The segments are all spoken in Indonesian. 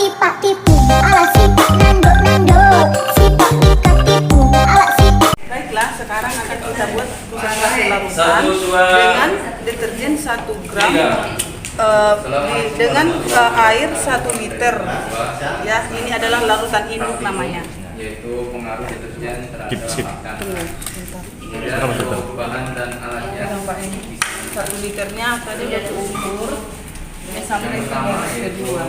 tipak tipu ala sipak nando nando, sipak ikat tipu ala sipak. Baiklah, sekarang akan kita buat satu larutan dengan deterjen 1 gram dengan air 1 liter. Ya, ini adalah larutan induk namanya. Yaitu pengaruh deterjen terhadap bahan dan alatnya. Pak, ini 1 liternya tadi udah diukur. Ini sampai kedua.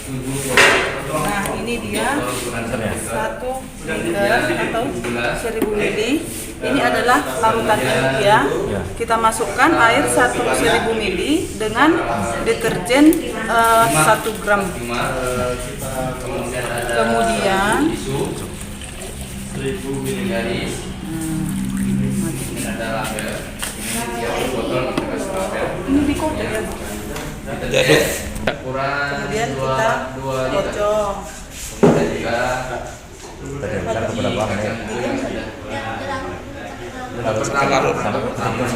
Nah, ini dia 1 liter atau 1000 mili. Ini adalah larutan induk ya. Kita masukkan air 1000 mili dengan deterjen 1 gram. Kemudian 1000 ml. Ini ada label. Ini botol kita kasih label. ini dikocok ya. Jadi ukuran Kemudian kita kocok. Kemudian juga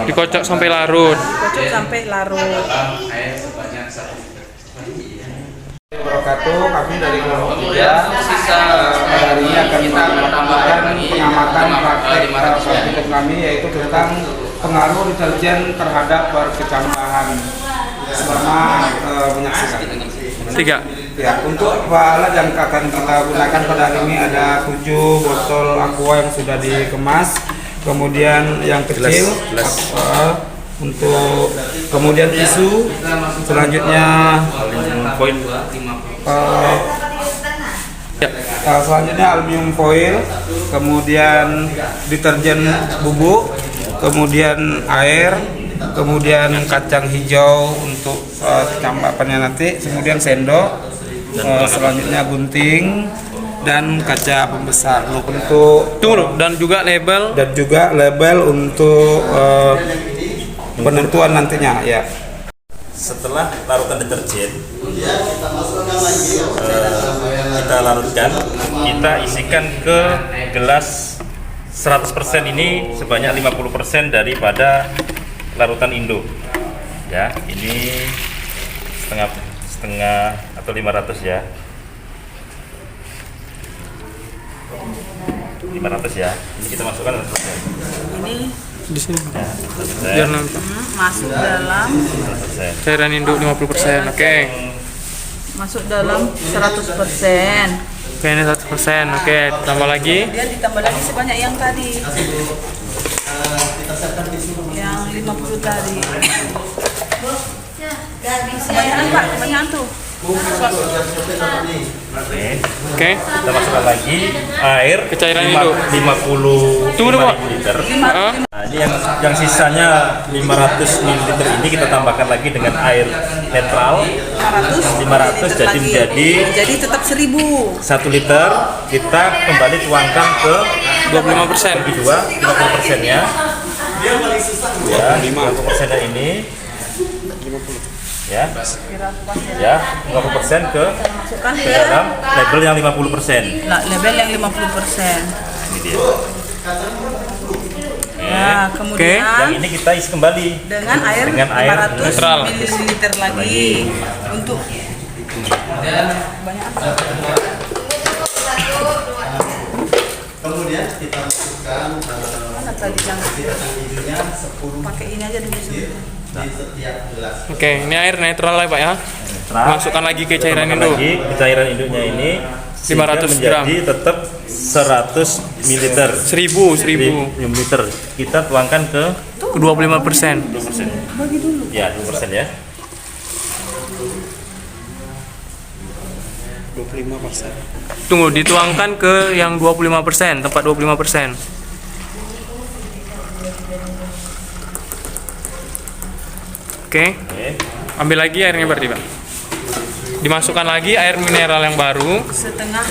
Dikocok sampai larut. Dikocok sampai larut. air sebanyak 1 wabarakatuh. Kami dari kelompok 3 sisa hari ini akan kita melakukan pengamatan praktek 500 praktek kami, yaitu tentang pengaruh deterjen terhadap berkecambahan selama menyaksikan. 3. Ya, untuk alat yang akan kita gunakan pada hari ini ada 7 botol aqua yang sudah dikemas, kemudian yang kecil untuk kemudian tisu, selanjutnya selanjutnya aluminium foil, kemudian deterjen bubuk, kemudian air, kemudian kacang hijau untuk cambakannya nanti, kemudian sendok, selanjutnya gunting dan kaca pembesar untuk Dan juga label untuk penentuan nantinya ya. Setelah larutan deterjen kita larutkan, kita isikan ke gelas 100% ini sebanyak 50% daripada larutan induk ya. Ini setengah atau 500 ya, 500 ya. Ini kita masukkan Ini Di sini. ya, Biar nampak. masuk dalam 100%. Cairan induk 50%. Oke. masuk dalam 100%. Oke, ini 100%. Oke, tambah lagi. Kemudian ditambah lagi sebanyak yang tadi. Yang 50 tadi. Kebanyakan Pak, kebanyakan tuh. Oke. Kita masukkan lagi air Ke cairan induk. 55 Tunggu dulu, Pak. liter. Heeh. Nah, ini yang sisanya 500 ml ini kita tambahkan lagi dengan air netral 500 jadi menjadi Jadi tetap 1000. 1 liter. Kita kembali tuangkan ke 25%. bagi 2 50% ya. Ya, 50% ini ya. Ya, 50% ke Masukkan ke dalam label yang 50%. label yang 50%. Ini dia. Nah, Yang kemudian ini kita isi kembali dengan air Dengan 500 netral. ml lagi untuk banyak apa? Kemudian kita masukkan Mana tadi yang hidungnya 10 pakai ini aja dulu sebelumnya. di setiap gelas. Oke, ini air netral ya, Pak ya. netral. Masukkan lagi ke cairan Tambahkan induk. lagi ke cairan induknya ini 500 sehingga gram. menjadi tetap 100 ml. 1000. ml. Kita tuangkan ke 25%. 2%. Ya, 2% ya. 25%. Tunggu, dituangkan ke yang 25%, tempat 25%. Oke. Oke. Ambil lagi airnya berarti, Pak. Dimasukkan lagi air mineral yang baru Setengah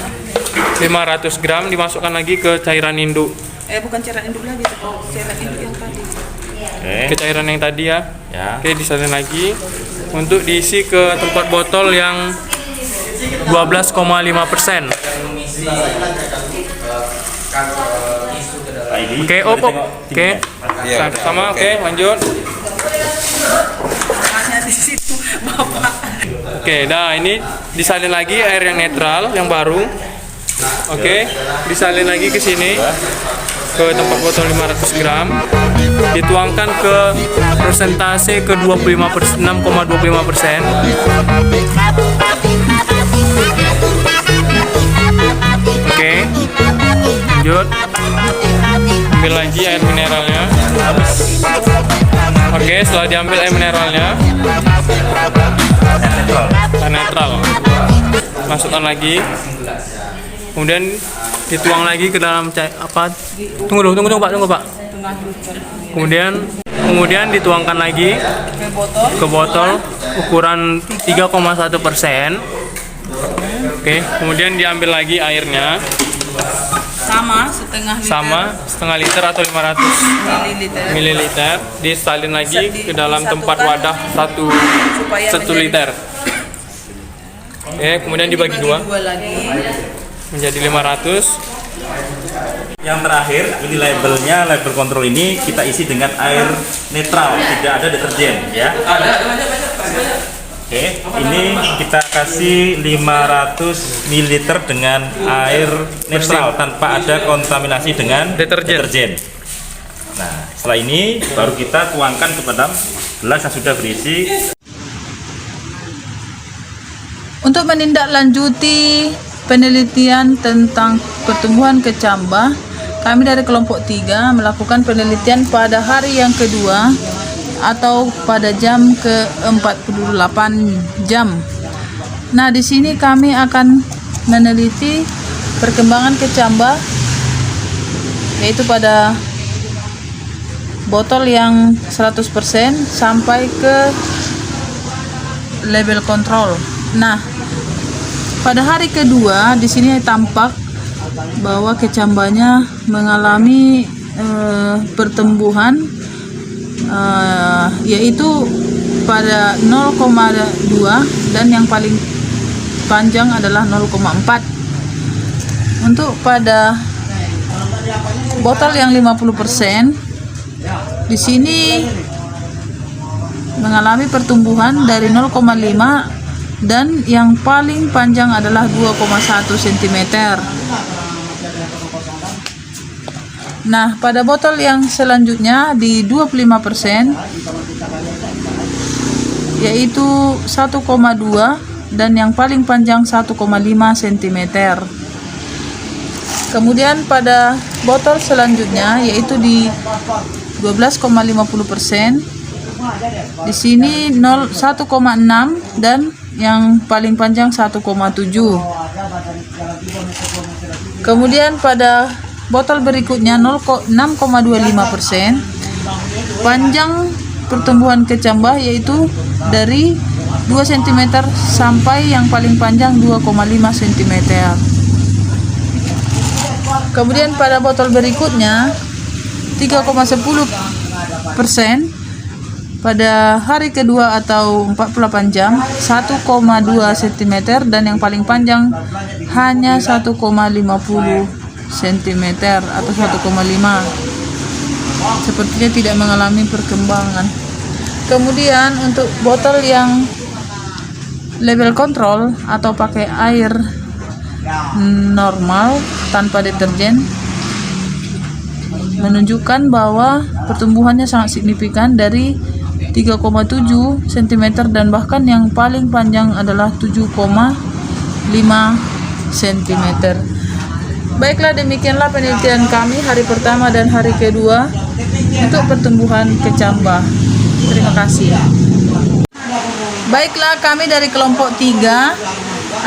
500 gram, dimasukkan lagi ke cairan induk. bukan cairan induk lagi, cairan induk yang tadi. Ke cairan yang tadi ya. Ya. Oke, disalin lagi untuk diisi ke tempat botol yang 12,5%. ID. Oke, Boleh tengok oke. timnya. Sama, oke, lanjut. Tengahnya di situ, Bapak. Oke, Oke, nah ini disalin lagi air yang netral, yang baru. Oke, disalin lagi ke sini, ke tempat botol 500 gram. Dituangkan ke persentase ke 6,25%. Oke, lanjut. Ambil lagi air mineralnya. Oke, setelah diambil air mineralnya, air netral, masukkan lagi. Kemudian dituang lagi ke dalam apa? Tunggu Pak. Kemudian dituangkan lagi ke botol ukuran 3,1%. Oke, kemudian diambil lagi airnya. setengah liter atau 500 mililiter. Disalin lagi ke dalam tempat wadah 1 liter. Oke, kemudian dibagi dua menjadi 500. Yang terakhir, ini labelnya, label kontrol ini kita isi dengan air netral, tidak ada deterjen ya. Oke, ini kita kasih 500 ml dengan air netral tanpa ada kontaminasi dengan deterjen. Nah, setelah ini baru kita tuangkan ke dalam gelas yang sudah berisi. Untuk menindaklanjuti penelitian tentang pertumbuhan kecambah, kami dari kelompok 3 melakukan penelitian pada hari yang kedua atau pada jam ke-48 jam. Nah, di sini kami akan meneliti perkembangan kecambah, yaitu pada botol yang 100% sampai ke label kontrol. Nah, pada hari kedua di sini tampak bahwa kecambahnya mengalami pertumbuhan, yaitu pada 0,2 dan yang paling panjang adalah 0,4. Untuk pada botol yang 50% di sini mengalami pertumbuhan dari 0,5 dan yang paling panjang adalah 2,1 cm. Nah, pada botol yang selanjutnya di 25% yaitu 1,2 dan yang paling panjang 1,5 cm. Kemudian pada botol selanjutnya yaitu di 12,50%, di sini 1,6 dan yang paling panjang 1,7. Kemudian pada botol berikutnya 6,25%, panjang pertumbuhan kecambah yaitu dari 2 cm sampai yang paling panjang 2,5 cm. Kemudian pada botol berikutnya 3,10%, pada hari kedua atau 48 jam 1,2 cm dan yang paling panjang hanya 1,50 cm atau 1,5. Sepertinya tidak mengalami perkembangan. Kemudian untuk botol yang label kontrol atau pakai air normal tanpa deterjen menunjukkan bahwa pertumbuhannya sangat signifikan dari 3,7 cm dan bahkan yang paling panjang adalah 7,5 cm. Baiklah, demikianlah penelitian kami hari pertama dan hari kedua untuk pertumbuhan kecambah. Terima kasih. Baiklah, kami dari kelompok 3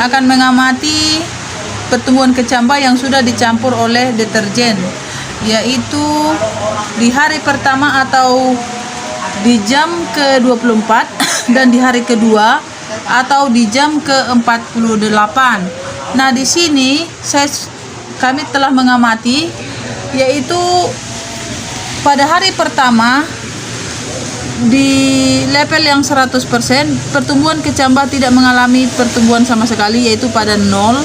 akan mengamati pertumbuhan kecambah yang sudah dicampur oleh deterjen, yaitu di hari pertama atau di jam ke-24 dan di hari kedua atau di jam ke-48. Nah, di sini kami telah mengamati, yaitu pada hari pertama di level yang 100% pertumbuhan kecambah tidak mengalami pertumbuhan sama sekali, yaitu pada 0.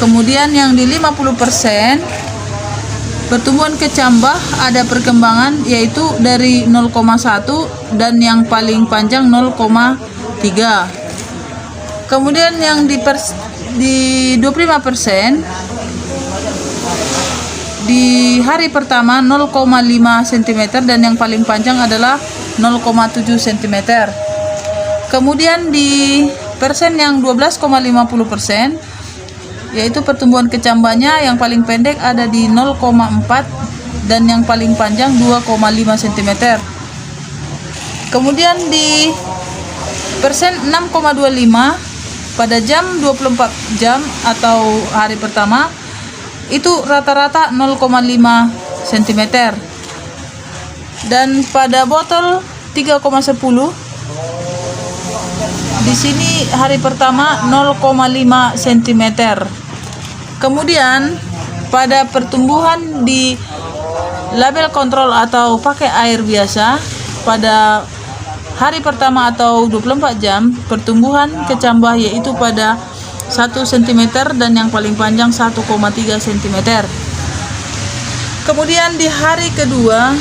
Kemudian yang di 50% pertumbuhan kecambah ada perkembangan, yaitu dari 0,1 dan yang paling panjang 0,3. Kemudian yang di 25% di hari pertama 0,5 cm dan yang paling panjang adalah 0,7 cm. Kemudian di persen yang 12,50%, yaitu pertumbuhan kecambahnya yang paling pendek ada di 0,4 dan yang paling panjang 2,5 cm. Kemudian di persen 6,25 pada jam 24 jam atau hari pertama itu rata-rata 0,5 cm. Dan pada botol 3,10 di sini hari pertama 0,5 cm. Kemudian pada pertumbuhan di label kontrol atau pakai air biasa pada hari pertama atau 24 jam pertumbuhan kecambah yaitu pada 1 cm dan yang paling panjang 1,3 cm. Kemudian di hari kedua